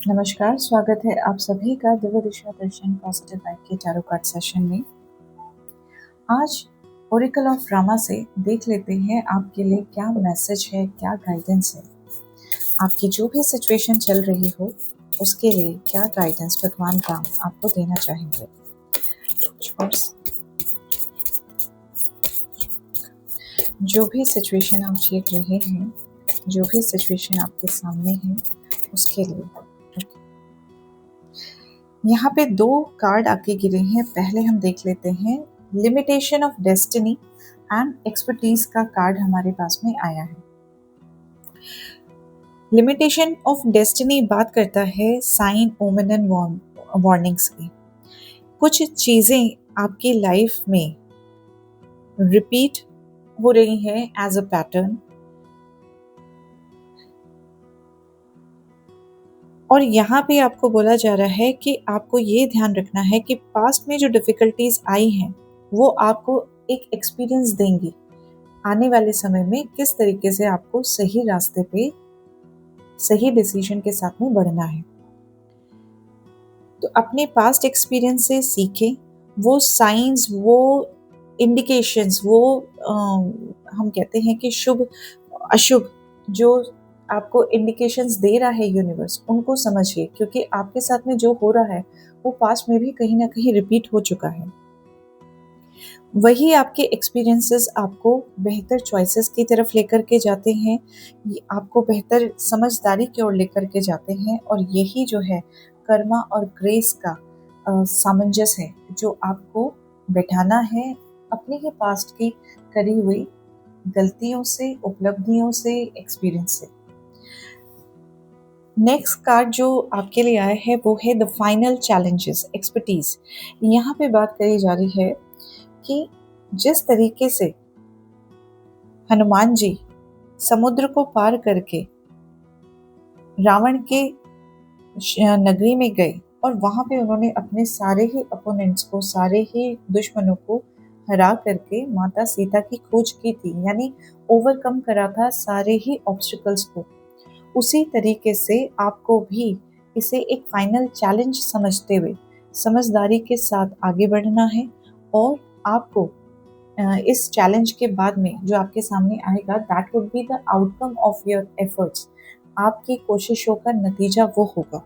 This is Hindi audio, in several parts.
नमस्कार, स्वागत है आप सभी का दिव्य दिशा दर्शन पॉजिटिव वाइब के टैरो कार्ड सेशन में। आज ओरेकल ऑफ रामा से देख लेते हैं आपके लिए क्या मैसेज है, क्या गाइडेंस है। आपकी जो भी सिचुएशन चल रही हो उसके लिए क्या गाइडेंस भगवान राम आपको देना चाहेंगे। और जो भी सिचुएशन आप देख रहे हैं, जो भी सिचुएशन आपके सामने है उसके लिए यहाँ पे दो कार्ड आके गिरे हैं। पहले हम देख लेते हैं limitation of destiny and expertise का कार्ड हमारे पास में आया है। लिमिटेशन ऑफ डेस्टिनी बात करता है साइन, ओमेन एंड वार्निंग्स की। कुछ चीजें आपकी लाइफ में रिपीट हो रही हैं एज अ पैटर्न, और यहाँ पे आपको बोला जा रहा है कि आपको ये ध्यान रखना है कि पास्ट में जो डिफिकल्टीज आई हैं वो आपको एक एक्सपीरियंस देंगी। आने वाले समय में किस तरीके से आपको सही रास्ते पे सही डिसीजन के साथ में बढ़ना है। तो अपने पास्ट एक्सपीरियंस से सीखें। वो साइंस, वो इंडिकेशंस, वो हम कहते हैं कि शुभ अशुभ जो आपको इंडिकेशंस दे रहा है यूनिवर्स, उनको समझिए, क्योंकि आपके साथ में जो हो रहा है वो पास्ट में भी कहीं ना कहीं रिपीट हो चुका है। वही आपके एक्सपीरियंसेस आपको बेहतर चॉइसेस की तरफ लेकर के जाते हैं, आपको बेहतर समझदारी की ओर लेकर के जाते हैं, और यही जो है कर्मा और ग्रेस का सामंजस्य है जो आपको बैठाना है अपने ही पास्ट की करी हुई गलतियों से, उपलब्धियों से, एक्सपीरियंस से। नेक्स्ट कार्ड जो आपके लिए आया है वो है द फाइनल चैलेंजेस, एक्सपर्टीज। यहाँ पे बात करी जा रही है कि जिस तरीके से हनुमान जी समुद्र को पार करके रावण के नगरी में गए और वहां पे उन्होंने अपने सारे ही अपोनेंट्स को, सारे ही दुश्मनों को हरा करके माता सीता की खोज की थी, यानी ओवरकम करा था सारे ही ऑब्स्टिकल्स को। उसी तरीके से आपको भी इसे एक फाइनल चैलेंज समझते हुए समझदारी के साथ आगे बढ़ना है, और आपको इस चैलेंज के बाद में जो आपके सामने आएगा, that would be the outcome of your efforts. आपकी कोशिशों का नतीजा वो होगा।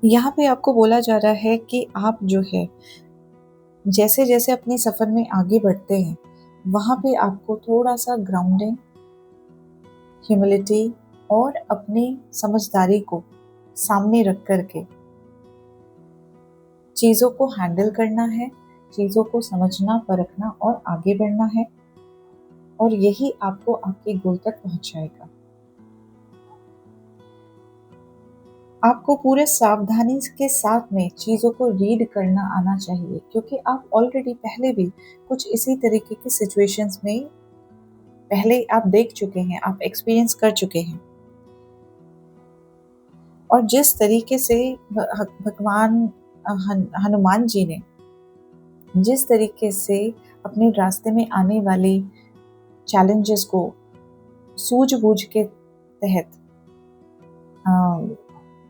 यहाँ पे आपको बोला जा रहा है कि आप जो है जैसे जैसे अपने सफर में आगे बढ़ते हैं वहाँ पे आपको थोड़ा सा ग्राउंडिंग, ह्यूमिलिटी और अपनी समझदारी को सामने रख करके चीज़ों को हैंडल करना है, चीज़ों को समझना, परखना और आगे बढ़ना है, और यही आपको आपके गोल तक पहुंचाएगा। आपको पूरे सावधानी के साथ में चीज़ों को रीड करना आना चाहिए, क्योंकि आप ऑलरेडी पहले भी कुछ इसी तरीके की सिचुएशंस में पहले आप देख चुके हैं, आप एक्सपीरियंस कर चुके हैं। और जिस तरीके से भगवान हनुमान जी ने जिस तरीके से अपने रास्ते में आने वाले चैलेंजेस को सूझबूझ के तहत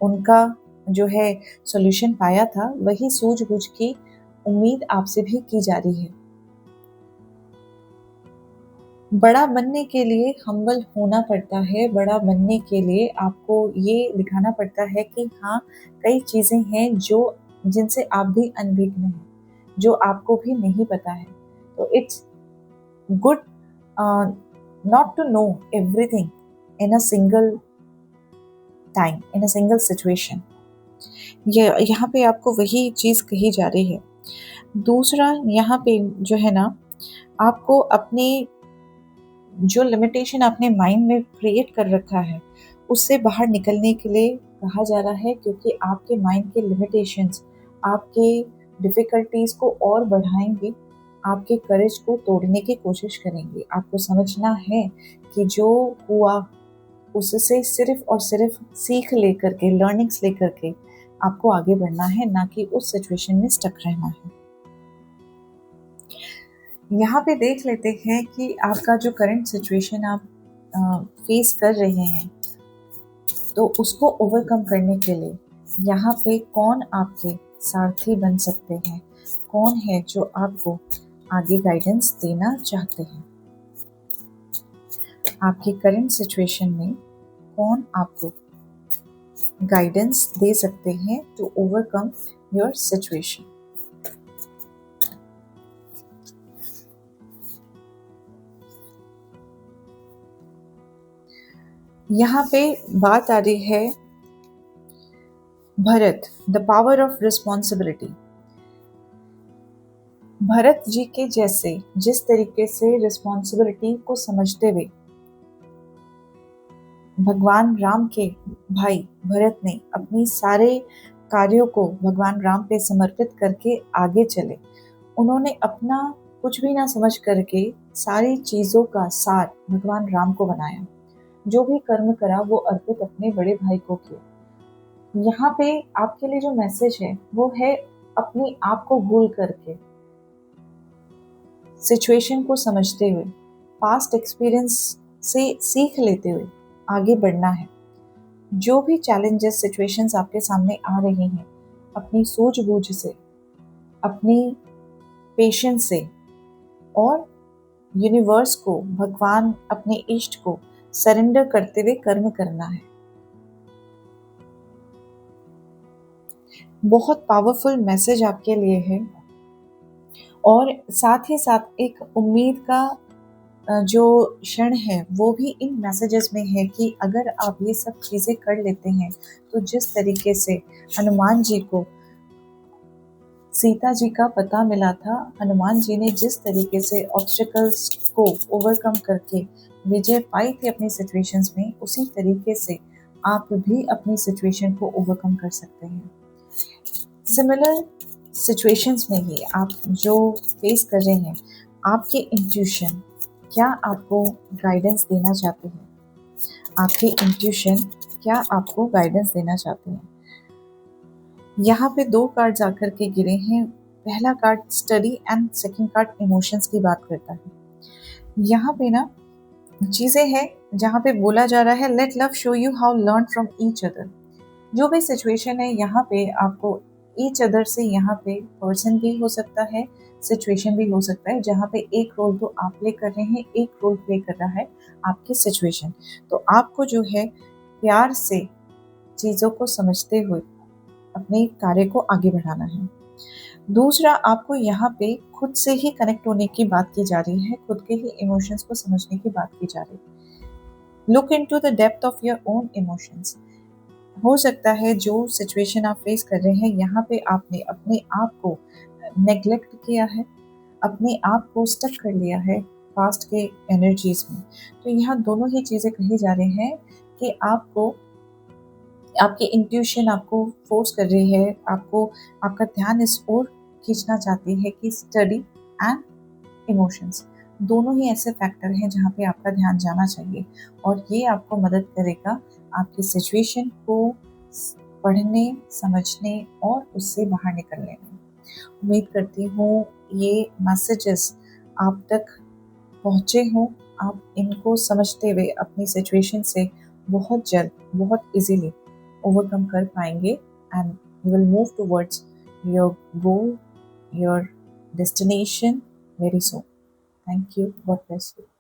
उनका जो है सॉल्यूशन पाया था, वही सूझबूझ की उम्मीद आपसे भी की जा रही है। बड़ा बनने के लिए हम्बल होना पड़ता है। बड़ा बनने के लिए आपको ये दिखाना पड़ता है कि हाँ, कई चीज़ें हैं जो जिनसे आप भी अनभिज्ञ हैं, जो आपको भी नहीं पता है। तो it's good not to know everything in a single time, in a single situation. ये यहाँ पे आपको वही चीज़ कही जा रही है। दूसरा, यहाँ पे जो है ना, आपको अपने जो लिमिटेशन आपने माइंड में क्रिएट कर रखा है उससे बाहर निकलने के लिए कहा जा रहा है, क्योंकि आपके माइंड के लिमिटेशंस आपके डिफ़िकल्टीज़ को और बढ़ाएंगे, आपके करेज को तोड़ने की कोशिश करेंगे। आपको समझना है कि जो हुआ उससे सिर्फ और सिर्फ सीख लेकर के, लर्निंग्स लेकर के आपको आगे बढ़ना है, ना कि उस सिचुएशन में स्टक रहना है। यहाँ पे देख लेते हैं कि आपका जो करंट सिचुएशन आप फेस कर रहे हैं, तो उसको ओवरकम करने के लिए यहाँ पे कौन आपके सारथी बन सकते हैं, कौन है जो आपको आगे गाइडेंस देना चाहते हैं, आपकी करंट सिचुएशन में कौन आपको गाइडेंस दे सकते हैं टू ओवरकम योर सिचुएशन। यहाँ पे बात आ रही है Bharat, the power of responsibility. Bharat ji के जैसे जिस तरीके से रिस्पॉन्सिबिलिटी को समझते हुए भगवान राम के भाई भरत ने अपनी सारे कार्यों को भगवान राम पे समर्पित करके आगे चले। उन्होंने अपना कुछ भी ना समझ करके सारी चीज़ों का सार भगवान राम को बनाया। जो भी कर्म करा वो अर्पित अपने बड़े भाई को किया। यहाँ पे आपके लिए जो मैसेज है वो है अपने आप को भूल करके, सिचुएशन को समझते हुए, पास्ट एक्सपीरियंस से सीख लेते हुए आगे बढ़ना है। जो भी चैलेंजेस सिचुएशंस आपके सामने आ रही हैं, अपनी सूझबूझ से, अपनी पेशेंस से और यूनिवर्स को, भगवान, अपने इष्ट को सरेंडर करते हुए कर्म करना है। बहुत पावरफुल मैसेज आपके लिए है और साथ ही साथ एक उम्मीद का जो क्षण है वो भी इन मैसेजेस में है कि अगर आप ये सब चीज़ें कर लेते हैं तो जिस तरीके से हनुमान जी को सीता जी का पता मिला था, हनुमान जी ने जिस तरीके से ऑब्स्टिकल्स को ओवरकम करके विजय पाई थी अपनी सिचुएशंस में, उसी तरीके से आप भी अपनी सिचुएशन को ओवरकम कर सकते हैं। सिमिलर सिचुएशंस में ही आप जो फेस कर रहे हैं, आपके इंट्यूशन क्या आपको गाइडेंस देना चाहते हैं, आपके इंट्यूशन क्या आपको गाइडेंस देना चाहते हैं। यहाँ पे दो कार्ड्स आकर के गिरे हैं। पहला card study and second card emotions की बात करता है। यहाँ पे ना चीज़ें हैं जहाँ पे बोला जा रहा है let love show you how learn from each other. जो भी सिचुएशन है यहाँ पे आपको ईच अदर से, यहाँ पे पर्सन भी हो सकता है, सिचुएशन भी हो सकता है, जहाँ पे एक रोल तो आप प्ले कर रहे हैं, एक रोल प्ले कर रहा है आपकी सिचुएशन। तो आपको जो है प्यार से चीज़ों को समझते हुए अपने कार्य को आगे बढ़ाना है। दूसरा, आपको यहाँ पे खुद से ही कनेक्ट होने की बात की जा रही है, खुद के ही इमोशंस को समझने की बात की जा रही है। Look into the depth of your own emotions. हो सकता है जो सिचुएशन आप फेस कर रहे हैं यहाँ पे आपने अपने आप को नेग्लेक्ट किया है, अपने आप को स्टक कर लिया है पास्ट के एनर्जीज में। तो यहाँ दोनों ही चीज़ें कही जा रही हैं कि आपको, आपकी इंट्यूशन आपको फोर्स कर रही है, आपको आपका ध्यान इस ओर खींचना चाहती है कि स्टडी एंड इमोशंस दोनों ही ऐसे फैक्टर हैं जहाँ पे आपका ध्यान जाना चाहिए और ये आपको मदद करेगा आपकी सिचुएशन को पढ़ने, समझने और उससे बाहर निकलने में। उम्मीद करती हूँ ये मैसेजेस आप तक पहुँचे हों, आप इनको समझते हुए अपनी सिचुएशन से बहुत जल्द, बहुत इजीली ओवरकम कर पाएंगे and you will move towards your goal, your destination very soon. Thank you. God bless you.